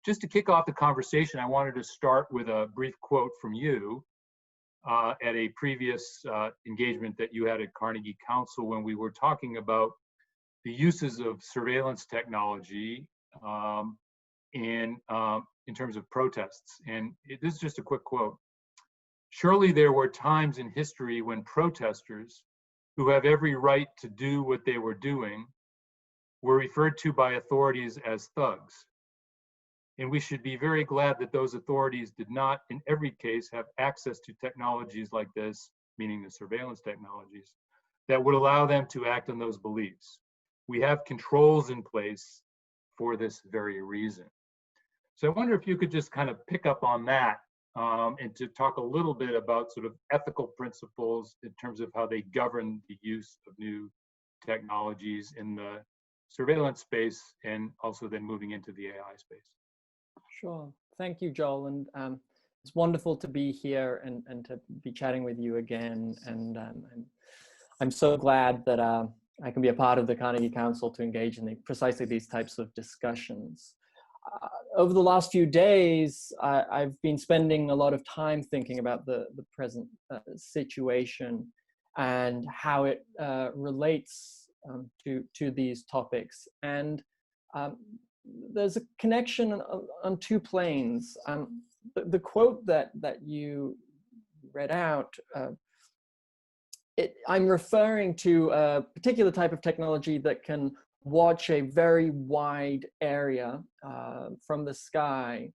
just to kick off the conversation, I wanted to start with a brief quote from you at a previous engagement that you had at Carnegie Council when we were talking about the uses of surveillance technology in terms of protests. And this is just a quick quote. "Surely there were times in history when protesters, who have every right to do what they were doing, were referred to by authorities as thugs. And we should be very glad that those authorities did not, in every case, have access to technologies like this," meaning the surveillance technologies, "that would allow them to act on those beliefs. We have controls in place for this very reason." So I wonder if you could just kind of pick up on that and to talk a little bit about sort of ethical principles in terms of how they govern the use of new technologies in the surveillance space and also then moving into the AI space. Sure. Thank you, Joel. And it's wonderful to be here and to be chatting with you again. And I'm so glad that I can be a part of the Carnegie Council to engage in precisely these types of discussions. Over the last few days, I've been spending a lot of time thinking about the present situation and how it relates to these topics. And there's a connection on two planes. The quote that you read out, I'm referring to a particular type of technology that can watch a very wide area from the sky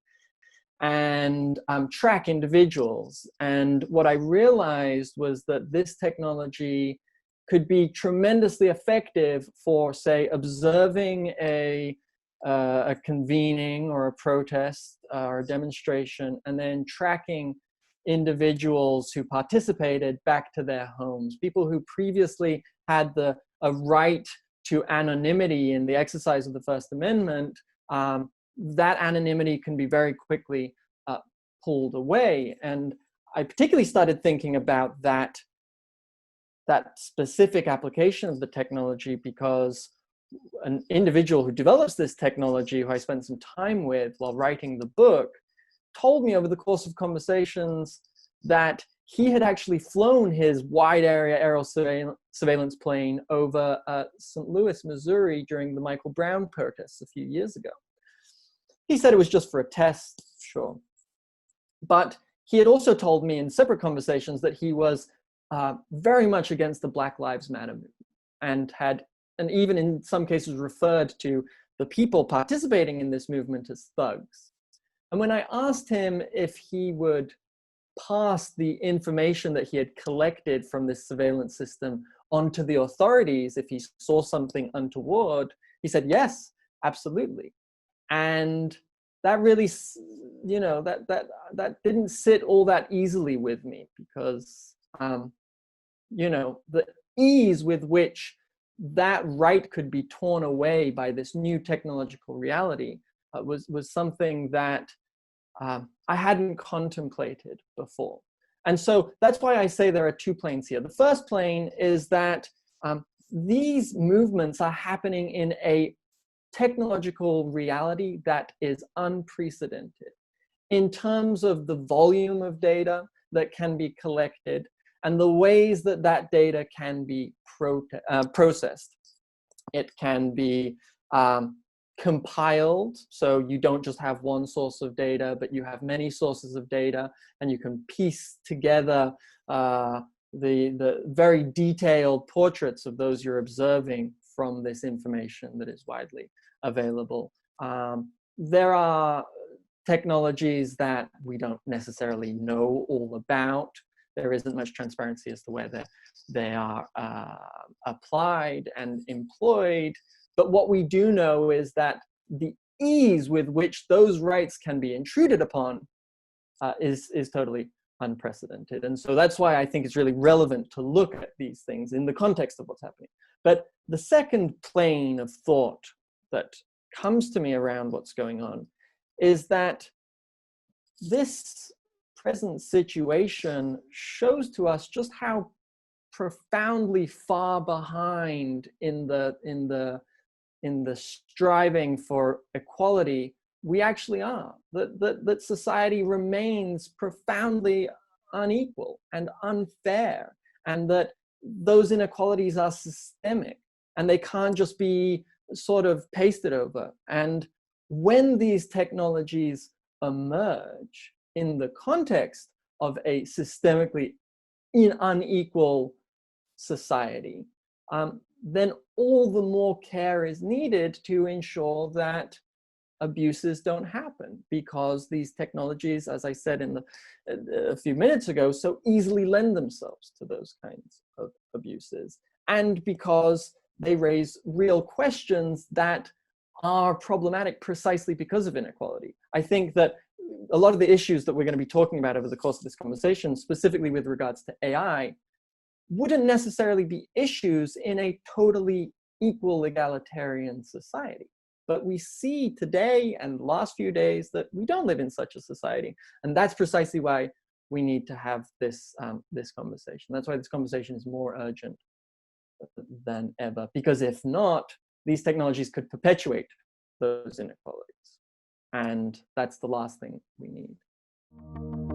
and track individuals. And what I realized was that this technology could be tremendously effective for, say, observing a convening or a protest or a demonstration, and then tracking individuals who participated back to their homes. People who previously had a right to anonymity in the exercise of the First Amendment, that anonymity can be very quickly pulled away. And I particularly started thinking about that specific application of the technology because an individual who develops this technology, who I spent some time with while writing the book, told me over the course of conversations that he had actually flown his wide area aerial surveillance plane over St. Louis, Missouri during the Michael Brown protests a few years ago. He said it was just for a test, sure. But he had also told me in separate conversations that he was very much against the Black Lives Matter movement and even in some cases referred to the people participating in this movement as thugs. And when I asked him if he would pass the information that he had collected from this surveillance system onto the authorities if he saw something untoward, he said, yes, absolutely. And that really, you know, that didn't sit all that easily with me because, you know, the ease with which that right could be torn away by this new technological reality was something that I hadn't contemplated before. And so that's why I say there are two planes here. The first plane is that these movements are happening in a technological reality that is unprecedented in terms of the volume of data that can be collected and the ways that that data can be processed. It can be compiled, so you don't just have one source of data, but you have many sources of data, and you can piece together the very detailed portraits of those you're observing from this information that is widely available. There are technologies that we don't necessarily know all about. There isn't much transparency as to where they are applied and employed. But what we do know is that the ease with which those rights can be intruded upon is totally unprecedented. And so that's why I think it's really relevant to look at these things in the context of what's happening. But the second plane of thought that comes to me around what's going on is that this present situation shows to us just how profoundly far behind in the striving for equality we actually are, that society remains profoundly unequal and unfair, and that those inequalities are systemic and they can't just be sort of pasted over. And when these technologies emerge in the context of a systemically unequal society, then all the more care is needed to ensure that abuses don't happen, because these technologies, as I said a few minutes ago, so easily lend themselves to those kinds of abuses, and because they raise real questions that are problematic precisely because of inequality. I think that a lot of the issues that we're going to be talking about over the course of this conversation, specifically with regards to AI, wouldn't necessarily be issues in a totally equal egalitarian society. But we see today and the last few days that we don't live in such a society. And that's precisely why we need to have this, this conversation. That's why this conversation is more urgent than ever, because if not, these technologies could perpetuate those inequalities. And that's the last thing we need.